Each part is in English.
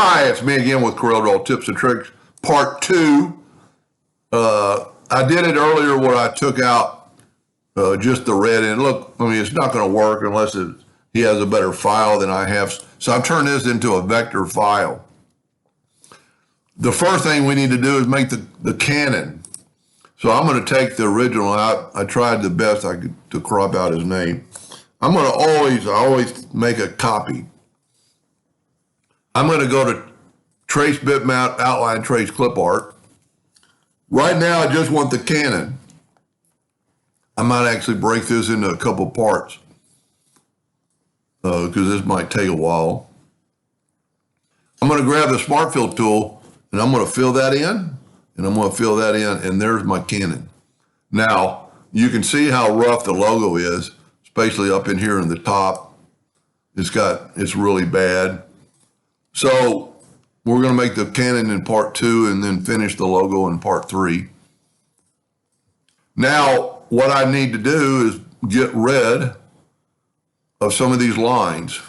Hi, it's me again with CorelDraw Tips and Tricks, part 2. I did it earlier where I took out just the red end. Look, I mean, it's not going to work unless he has a better file than I have. So I've turned this into a vector file. The first thing we need to do is make the cannon. So I'm going to take the original out. I tried the best I could to crop out his name. I'm going to always make a copy. I'm going to go to Trace Bitmap, Outline, Trace Clip Art. Right now, I just want the cannon. I might actually break this into a couple parts because this might take a while. I'm going to grab the Smart Fill tool and I'm going to fill that in, and I'm going to fill that in, and there's my cannon. Now, you can see how rough the logo is, especially up in here in the top. It's really bad. So we're going to make the cannon in part 2 and then finish the logo in part 3. Now, what I need to do is get rid of some of these lines.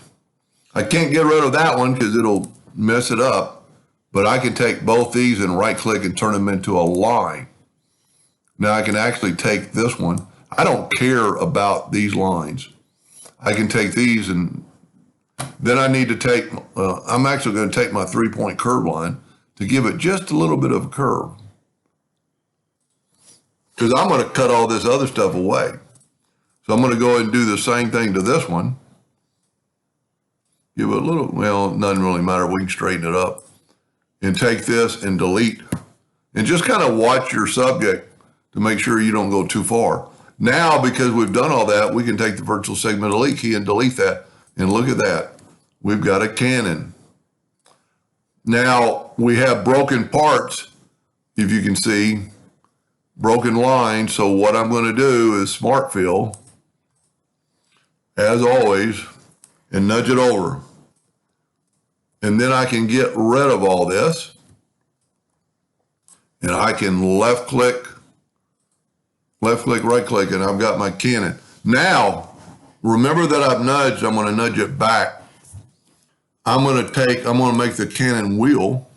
I can't get rid of that one because it'll mess it up, but I can take both these and right click and turn them into a line. Now I can actually take this one. I don't care about these lines. I can take these, and then I need to take, I'm actually going to take my 3-point curve line to give it just a little bit of a curve. Because I'm going to cut all this other stuff away. So I'm going to go ahead and do the same thing to this one. Give it a little, well, it doesn't really matter. We can straighten it up. And take this and delete. And just kind of watch your subject to make sure you don't go too far. Now, because we've done all that, we can take the virtual segment delete key and delete that. And look at that. We've got a cannon. Now, we have broken parts, if you can see, broken lines. So what I'm going to do is Smart Fill, as always, and nudge it over. And then I can get rid of all this. And I can left click, right click, and I've got my cannon. Now, remember that I've nudged, I'm going to nudge it back. I'm going to make the cannon wheel.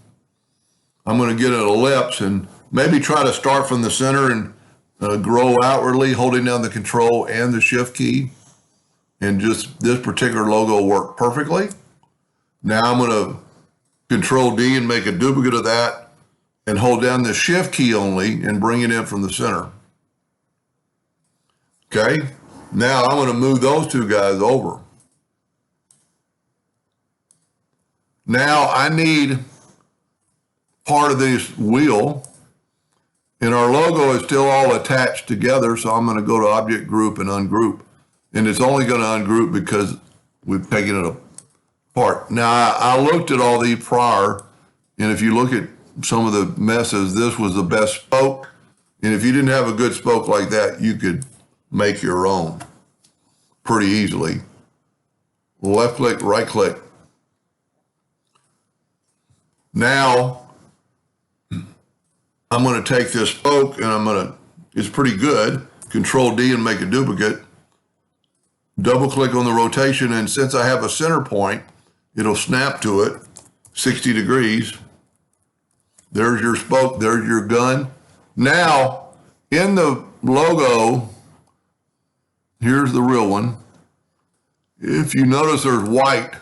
I'm going to get an ellipse and maybe try to start from the center and grow outwardly, holding down the control and the shift key. And just this particular logo worked perfectly. Now I'm going to Control D and make a duplicate of that and hold down the shift key only and bring it in from the center. Okay. Now I'm going to move those two guys over. Now I need part of this wheel, and our logo is still all attached together. So I'm going to go to Object Group and Ungroup. And it's only going to ungroup because we've taken it apart. Now I looked at all these prior, and if you look at some of the messes, this was the best spoke. And if you didn't have a good spoke like that, you could make your own pretty easily. Left click, right click. Now I'm going to take this spoke and it's pretty good. Control D and make a duplicate. Double click on the rotation, and since I have a center point, it'll snap to it 60 degrees. There's your spoke, there's your gun. Now in the logo, here's the real one. If you notice, there's white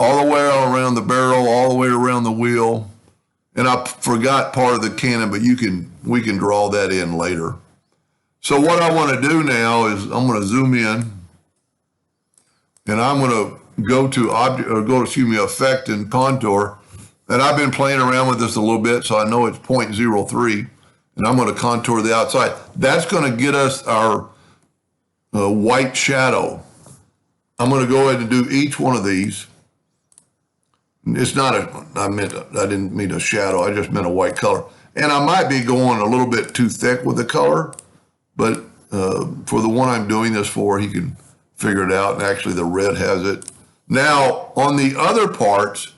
all the way around the barrel, all the way around the wheel. And I forgot part of the cannon, but we can draw that in later. So what I want to do now is I'm going to zoom in, and I'm going to go to Effect and Contour. And I've been playing around with this a little bit, so I know it's 0.03, and I'm going to contour the outside. That's going to get us our white shadow. I'm going to go ahead and do each one of these. It's not I didn't mean a shadow. I just meant a white color. And I might be going a little bit too thick with the color, but for the one I'm doing this for, he can figure it out. And actually the red has it. Now on the other parts,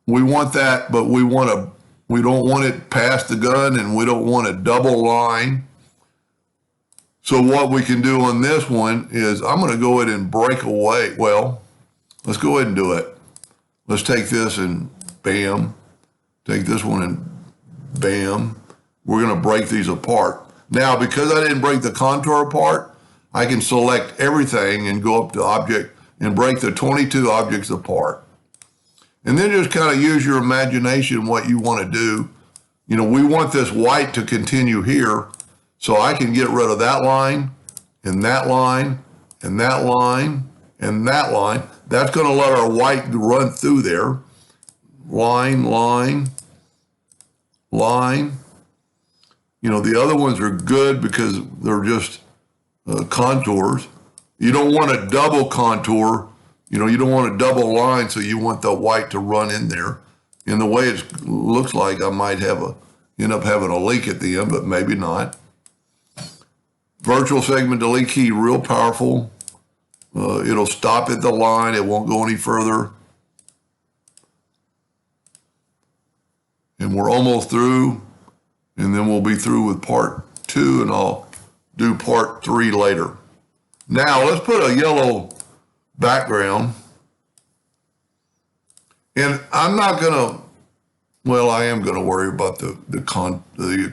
we want that, but we don't want it past the gun, and we don't want a double line. So what we can do on this one is I'm going to go ahead and break away. Well, let's go ahead and do it. Let's take this and bam. Take this one and bam. We're going to break these apart. Now, because I didn't break the contour apart, I can select everything and go up to object and break the 22 objects apart. And then just kind of use your imagination what you want to do. You know, we want this white to continue here, so I can get rid of that line and that line and that line and that line. That's going to let our white run through there. Line, line, line. You know, the other ones are good because they're just contours. You don't want a double contour. You know, you don't want a double line, so you want the white to run in there. And the way it looks like, I might end up having a leak at the end, but maybe not. Virtual segment delete key, real powerful. It'll stop at the line. It won't go any further. And we're almost through. And then we'll be through with part 2, and I'll do part 3 later. Now, let's put a yellow background. And I'm not going to, well, I am going to worry about the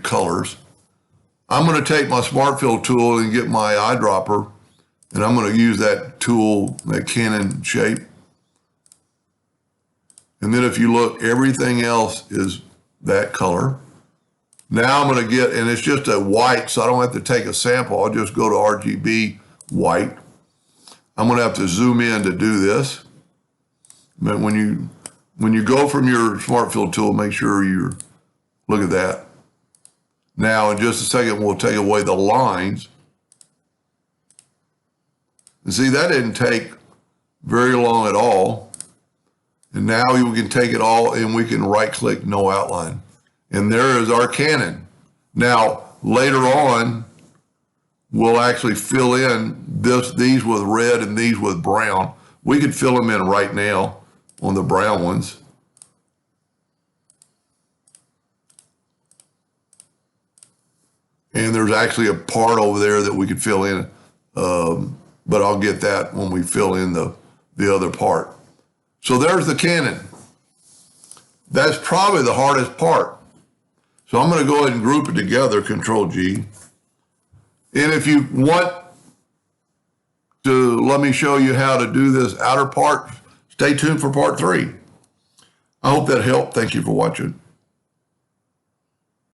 colors. I'm going to take my Smart Fill tool and get my eyedropper, and I'm going to use that tool, that Canon shape. And then if you look, everything else is that color. Now I'm going to get, and it's just a white, so I don't have to take a sample. I'll just go to RGB white. I'm going to have to zoom in to do this. But when you go from your Smart Fill tool, make sure you look at that. Now, in just a second, we'll take away the lines. And see, that didn't take very long at all. And now we can take it all and we can right-click No Outline. And there is our Canon. Now, later on, we'll actually fill in these with red and these with brown. We could fill them in right now on the brown ones. And there's actually a part over there that we could fill in, but I'll get that when we fill in the other part. So there's the Canon. That's probably the hardest part. So I'm going to go ahead and group it together, Control G. And if you want to let me show you how to do this outer part, stay tuned for part 3. I hope that helped. Thank you for watching.